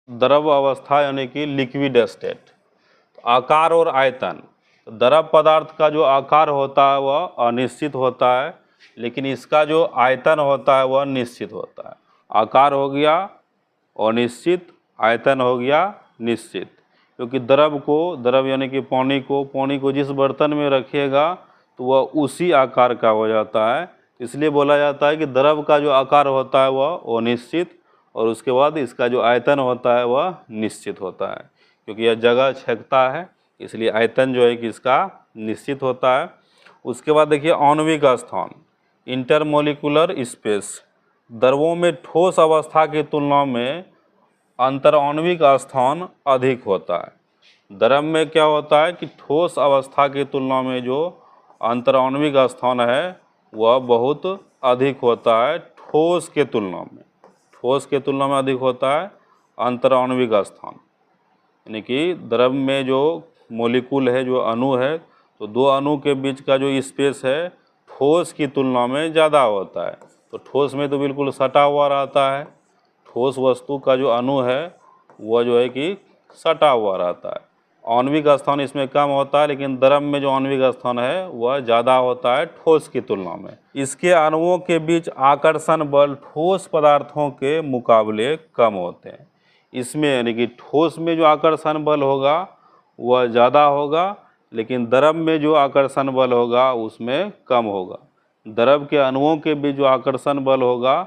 द्रव अवस्था यानी कि लिक्विड स्टेट। आकार और आयतन, द्रव पदार्थ का जो आकार होता है वह अनिश्चित होता है, लेकिन इसका जो आयतन होता है वह निश्चित होता है। आकार हो गया अनिश्चित, आयतन हो गया निश्चित। क्योंकि द्रव यानी कि पानी को जिस बर्तन में रखिएगा तो वह उसी आकार का हो जाता है। इसलिए बोला जाता है कि द्रव का जो आकार होता है वह अनिश्चित और उसके बाद इसका जो आयतन होता है वह निश्चित होता है। क्योंकि यह जगह छेदता है इसलिए आयतन जो है कि इसका निश्चित होता है। उसके बाद देखिए आणविक स्थान, इंटरमोलिकुलर स्पेस। द्रवों में ठोस अवस्था की तुलना में अंतराण्विक स्थान अधिक होता है। द्रव में क्या होता है कि ठोस अवस्था की तुलना में जो अंतराण्विक स्थान है वह बहुत अधिक होता है ठोस के तुलना में। ठोस के तुलना में अधिक होता है अंतराण्विक स्थान, यानी कि द्रव में जो मोलिकुल है, जो अणु है, तो दो अणु के बीच का जो स्पेस है ठोस की तुलना में ज़्यादा होता है। तो ठोस में तो बिल्कुल सटा हुआ रहता है, ठोस वस्तु का जो अणु है वह जो है कि सटा हुआ रहता है। आणविक स्थान इसमें कम होता है, लेकिन द्रव में जो आणविक स्थान है वह ज़्यादा होता है ठोस की तुलना में। इसके अणुओं के बीच आकर्षण बल ठोस पदार्थों के मुकाबले कम होते हैं। इसमें यानी कि ठोस में जो आकर्षण बल होगा वह ज़्यादा होगा, लेकिन द्रव में जो आकर्षण बल होगा उसमें कम होगा। द्रव के अणुओं के बीच जो आकर्षण बल होगा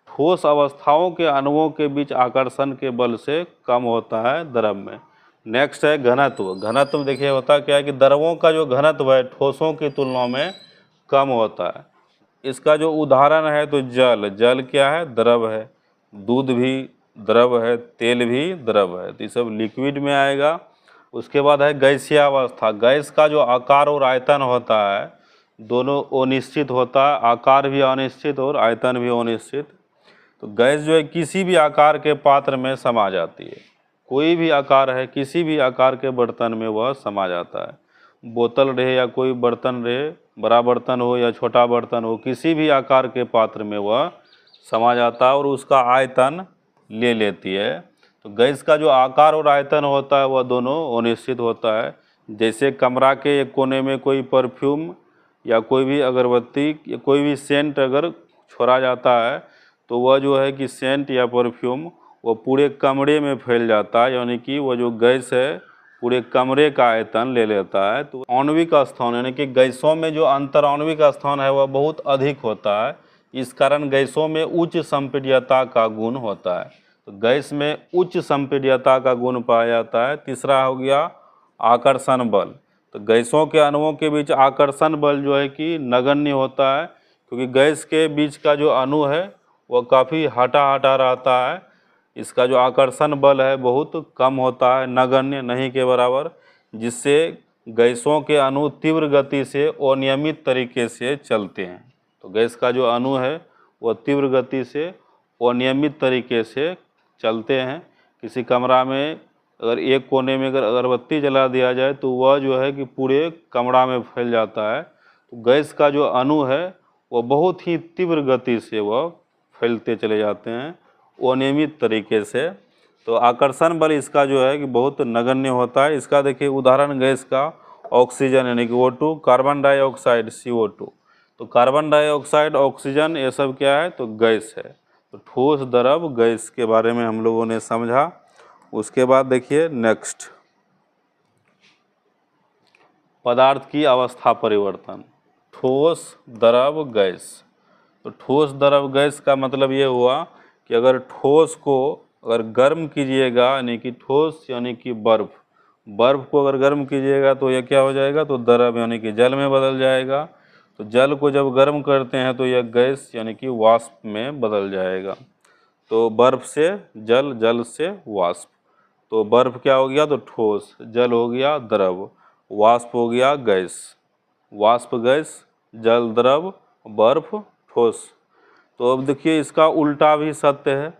ठोस अवस्थाओं के अणुओं के बीच आकर्षण के बल से कम होता है द्रव में। नेक्स्ट है घनत्व। घनत्व देखिए होता क्या है कि द्रवों का जो घनत्व है ठोसों की तुलना में कम होता है। इसका जो उदाहरण है तो जल क्या है? द्रव है। दूध भी द्रव है, तेल भी द्रव है, तो ये सब लिक्विड में आएगा। उसके बाद है गैसीय अवस्था। गैस का जो आकार और आयतन होता है दोनों अनिश्चित होता है, आकार भी अनिश्चित और आयतन भी अनिश्चित। तो गैस जो है किसी भी आकार के पात्र में समा जाती है। कोई भी आकार है, किसी भी आकार के बर्तन में वह समा जाता है। बोतल रहे या कोई बर्तन रहे, बड़ा बर्तन हो या छोटा बर्तन हो, किसी भी आकार के पात्र में वह समा जाता है और उसका आयतन ले लेती है। तो गैस का जो आकार और आयतन होता है वह दोनों अनिश्चित होता है। जैसे कमरा के एक कोने में कोई परफ्यूम या कोई भी अगरबत्ती या कोई भी सेंट अगर छोड़ा जाता है तो वह जो है कि सेंट या परफ्यूम वो पूरे कमरे में फैल जाता है, यानी कि वह जो गैस है पूरे कमरे का आयतन ले लेता है। तो आणविक स्थान यानी कि गैसों में जो अंतराण्विक स्थान है वह बहुत अधिक होता है। इस कारण गैसों में उच्च संपीड्यता का गुण होता है। तो गैस में उच्च संपीड्यता का गुण पाया जाता है। तीसरा हो गया आकर्षण बल। तो गैसों के अणुओं के बीच आकर्षण बल जो है कि नगण्य होता है, क्योंकि गैस के बीच का जो अणु है वह काफ़ी हटा रहता है। इसका जो आकर्षण बल है बहुत कम होता है, नगण्य, नहीं के बराबर, जिससे गैसों के अणु तीव्र गति से अनियमित तरीके से चलते हैं। तो गैस का जो अणु है वह तीव्र गति से अनियमित तरीके से चलते हैं। किसी कमरा में अगर एक कोने में अगर अगरबत्ती जला दिया जाए तो वह जो है कि पूरे कमरा में फैल जाता है। तो गैस का जो अणु है वह बहुत ही तीव्र गति से वह फैलते चले जाते हैं अनियमित तरीके से। तो आकर्षण बल इसका जो है कि बहुत नगण्य होता है। इसका देखिए उदाहरण गैस का ऑक्सीजन यानी कि O2, कार्बन डाइऑक्साइड CO2। तो कार्बन डाइऑक्साइड, ऑक्सीजन, ये सब क्या है? तो गैस है। तो ठोस, द्रव, गैस के बारे में हम लोगों ने समझा। उसके बाद देखिए नेक्स्ट, पदार्थ की अवस्था परिवर्तन, ठोस, द्रव, गैस। तो ठोस, द्रव, गैस का मतलब ये हुआ कि अगर ठोस को अगर गर्म कीजिएगा, यानी कि ठोस यानी कि बर्फ़ को अगर गर्म कीजिएगा तो यह क्या हो जाएगा? तो द्रव यानी कि जल में बदल जाएगा। तो जल को जब गर्म करते हैं तो यह गैस यानी कि वाष्प में बदल जाएगा। तो बर्फ़ से जल, जल से वाष्प। तो बर्फ़ क्या हो गया? तो ठोस, जल हो गया द्रव, वाष्प हो गया गैस, वाष्प गैस, जल द्रव, बर्फ़ ठोस। तो अब देखिए इसका उल्टा भी सत्य है।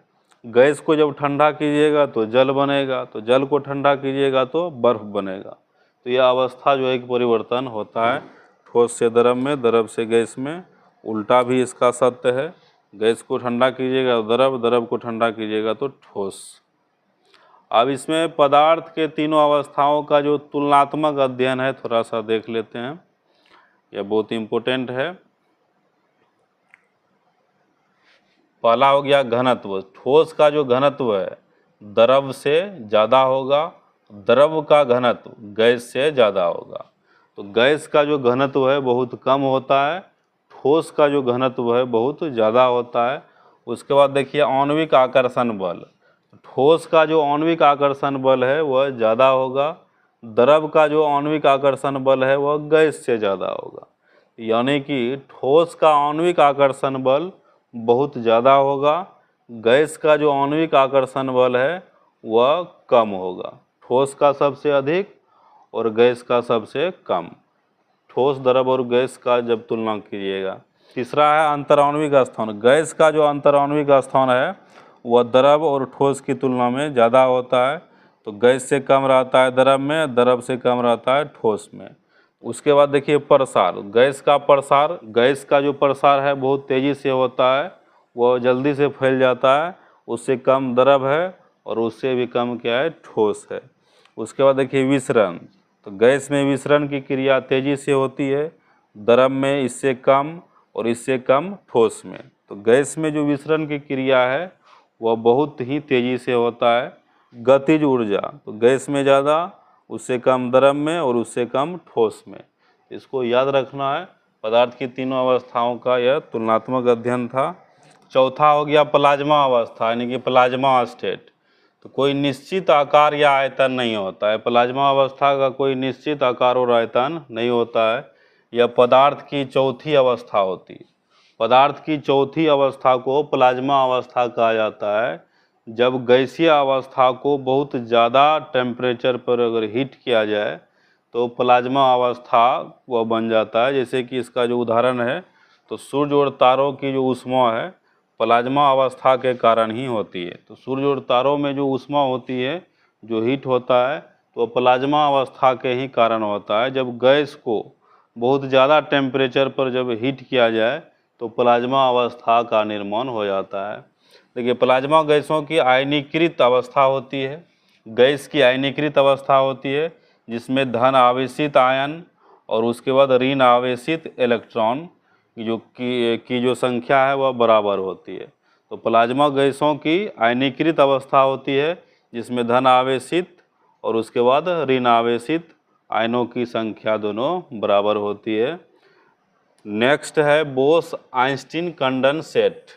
गैस को जब ठंडा कीजिएगा तो जल बनेगा, तो जल को ठंडा कीजिएगा तो बर्फ़ बनेगा। तो यह अवस्था जो है एक परिवर्तन होता है ठोस से द्रव में, द्रव से गैस में। उल्टा भी इसका सत्य है, गैस को ठंडा कीजिएगा तो द्रव, द्रव को ठंडा कीजिएगा तो ठोस। अब इसमें पदार्थ के तीनों अवस्थाओं का जो तुलनात्मक अध्ययन है थोड़ा सा देख लेते हैं, यह बहुत इम्पोर्टेंट है। पहला हो गया घनत्व। ठोस का जो घनत्व है द्रव से ज़्यादा होगा, द्रव का घनत्व गैस से ज़्यादा होगा। तो गैस का जो घनत्व है बहुत कम होता है, ठोस का जो घनत्व है बहुत ज़्यादा होता है। उसके बाद देखिए आणविक आकर्षण बल। ठोस का जो आणविक आकर्षण बल है वह ज़्यादा होगा, द्रव का जो आणविक आकर्षण बल है वह गैस से ज़्यादा होगा। यानी कि ठोस का आणविक आकर्षण बल बहुत ज़्यादा होगा, गैस का जो आणविक आकर्षण बल है वह कम होगा। ठोस का सबसे अधिक और गैस का सबसे कम। ठोस, द्रव और गैस का जब तुलना कीजिएगा। तीसरा है अंतराण्विक स्थान। गैस का जो अंतराण्विक स्थान है वह द्रव और ठोस की तुलना में ज़्यादा होता है। तो गैस से कम रहता है द्रव में, द्रव से कम रहता है ठोस में। उसके बाद देखिए प्रसार। गैस का प्रसार, गैस का जो प्रसार है बहुत तेज़ी से होता है, वह जल्दी से फैल जाता है। उससे कम द्रव है और उससे भी कम क्या है, ठोस है। उसके बाद देखिए विसरण। तो गैस में विसरण की क्रिया तेज़ी से होती है, द्रव में इससे कम और इससे कम ठोस में। तो गैस में जो विसरण की क्रिया है वह बहुत ही तेज़ी से होता है। गतिज ऊर्जा, तो गैस में ज़्यादा, उससे कम द्रव में और उससे कम ठोस में। इसको याद रखना है। पदार्थ की तीनों अवस्थाओं का यह तुलनात्मक अध्ययन था। चौथा हो गया प्लाज्मा अवस्था, यानी कि प्लाज्मा स्टेट। तो कोई निश्चित आकार या आयतन नहीं होता है। प्लाज्मा अवस्था का कोई निश्चित आकार और आयतन नहीं होता है। यह पदार्थ की चौथी अवस्था होती है। पदार्थ की चौथी अवस्था को प्लाज्मा अवस्था कहा जाता है। जब गैसीय अवस्था को बहुत ज़्यादा टेम्परेचर पर अगर हीट किया जाए तो प्लाज्मा अवस्था वह बन जाता है। जैसे कि इसका जो उदाहरण है, तो सूर्य और तारों की जो ऊष्मा है प्लाज्मा अवस्था के कारण ही होती है। तो सूर्य और तारों में जो ऊष्मा होती है, जो हीट होता है, तो प्लाज्मा अवस्था के ही कारण होता है। जब गैस को बहुत ज़्यादा टेम्परेचर पर जब हीट किया जाए तो प्लाज्मा अवस्था का निर्माण हो जाता है। देखिए प्लाज्मा गैसों की आयनीकृत अवस्था होती है। गैस की आयनीकृत अवस्था होती है जिसमें धन आवेशित आयन और उसके बाद ऋण आवेशित इलेक्ट्रॉन की जो संख्या है वह बराबर होती है। तो प्लाज्मा गैसों की आयनीकृत अवस्था होती है जिसमें धन आवेशित और उसके बाद ऋण आवेशित आयनों की संख्या दोनों बराबर होती है। नेक्स्ट है बोस आइंस्टीन कंडेंसेट।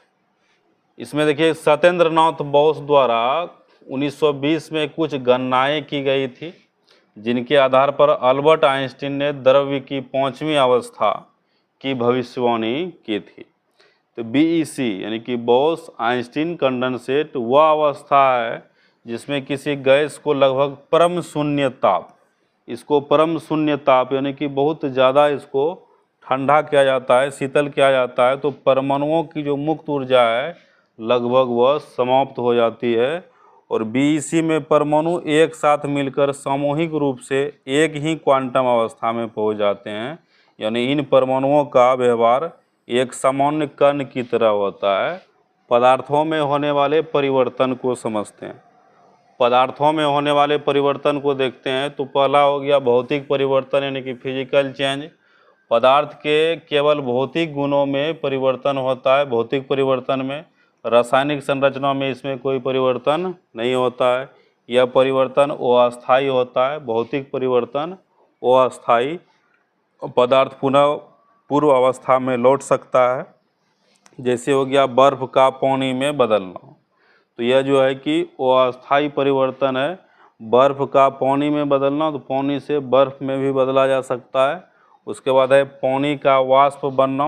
इसमें देखिए सत्येंद्र नाथ बोस द्वारा 1920 में कुछ गणनाएं की गई थी जिनके आधार पर अल्बर्ट आइंस्टीन ने द्रव्य की पांचवी अवस्था की भविष्यवाणी की थी। तो बीईसी यानी कि बोस आइंस्टीन कंडेंसेट वह अवस्था है जिसमें किसी गैस को लगभग परम शून्य ताप, इसको परम शून्य ताप यानी कि बहुत ज़्यादा इसको ठंडा किया जाता है, शीतल किया जाता है, तो परमाणुओं की जो मुक्त ऊर्जा है लगभग वह समाप्त हो जाती है। और बीईसी में परमाणु एक साथ मिलकर सामूहिक रूप से एक ही क्वांटम अवस्था में पहुंच जाते हैं। यानी इन परमाणुओं का व्यवहार एक सामान्य कण की तरह होता है। पदार्थों में होने वाले परिवर्तन को समझते हैं। पदार्थों में होने वाले परिवर्तन को देखते हैं। तो पहला हो गया भौतिक परिवर्तन यानी कि फिजिकल चेंज। पदार्थ के केवल भौतिक गुणों में परिवर्तन होता है। भौतिक परिवर्तन में, रासायनिक संरचना में इसमें कोई परिवर्तन नहीं होता है। यह परिवर्तन अस्थायी होता है। भौतिक परिवर्तन अस्थायी, पदार्थ पुनः पूर्व अवस्था में लौट सकता है। जैसे हो गया बर्फ का पानी में बदलना। तो यह जो है कि अस्थायी परिवर्तन है। बर्फ का पानी में बदलना, तो पानी से बर्फ में भी बदला जा सकता है। उसके बाद है पानी का वाष्प बनना।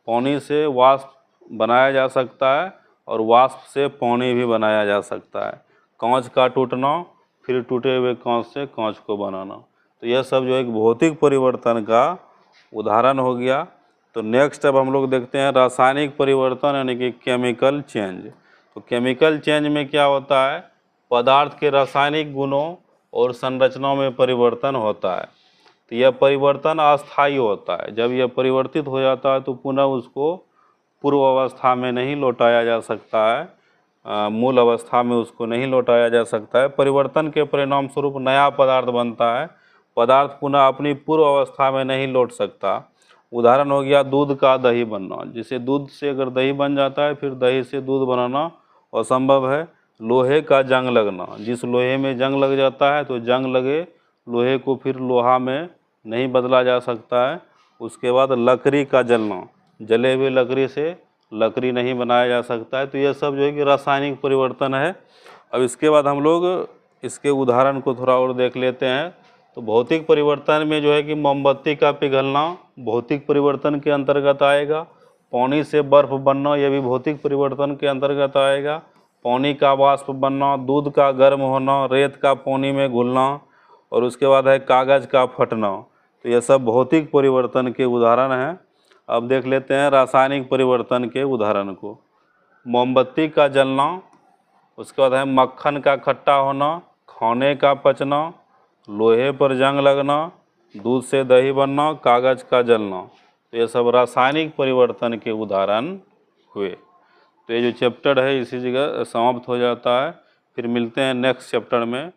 पानी से वाष्प बनाया जा सकता है और वाष्प से पानी भी बनाया जा सकता है। कांच का टूटना, फिर टूटे हुए कांच से कांच को बनाना। तो यह सब जो एक भौतिक परिवर्तन का उदाहरण हो गया। तो नेक्स्ट अब हम लोग देखते हैं रासायनिक परिवर्तन यानी कि केमिकल चेंज। तो केमिकल चेंज में क्या होता है, पदार्थ के रासायनिक गुणों और संरचनाओं में परिवर्तन होता है। तो यह परिवर्तन अस्थायी होता है। जब यह परिवर्तित हो जाता है तो पुनः उसको पूर्व अवस्था में नहीं लौटाया जा सकता है। मूल अवस्था में उसको नहीं लौटाया जा सकता है। परिवर्तन के परिणाम स्वरूप नया पदार्थ बनता है। पदार्थ पुनः अपनी पूर्व अवस्था में नहीं लौट सकता। उदाहरण हो गया दूध का दही बनना। जिसे दूध से अगर दही बन जाता है, फिर दही से दूध बनाना असंभव है। लोहे का जंग लगना। जिस लोहे में जंग लग जाता है तो जंग लगे लोहे को फिर लोहा में नहीं बदला जा सकता है। उसके बाद लकड़ी का जलना। जले हुए लकड़ी से लकड़ी नहीं बनाया जा सकता है। तो ये सब जो है कि रासायनिक परिवर्तन है। अब इसके बाद हम लोग इसके उदाहरण को थोड़ा और देख लेते हैं। तो भौतिक परिवर्तन में जो है कि मोमबत्ती का पिघलना भौतिक परिवर्तन के अंतर्गत आएगा। पानी से बर्फ बनना यह भी भौतिक परिवर्तन के अंतर्गत आएगा। पानी का वाष्प बनना, दूध का गर्म होना, रेत का पानी में घुलना, और उसके बाद है कागज़ का फटना। तो ये सब भौतिक परिवर्तन के उदाहरण हैं। अब देख लेते हैं रासायनिक परिवर्तन के उदाहरण को। मोमबत्ती का जलना, उसके बाद है मक्खन का खट्टा होना, खाने का पचना, लोहे पर जंग लगना, दूध से दही बनना, कागज़ का जलना। तो ये सब रासायनिक परिवर्तन के उदाहरण हुए। तो ये जो चैप्टर है इसी जगह समाप्त हो जाता है। फिर मिलते हैं नेक्स्ट चैप्टर में।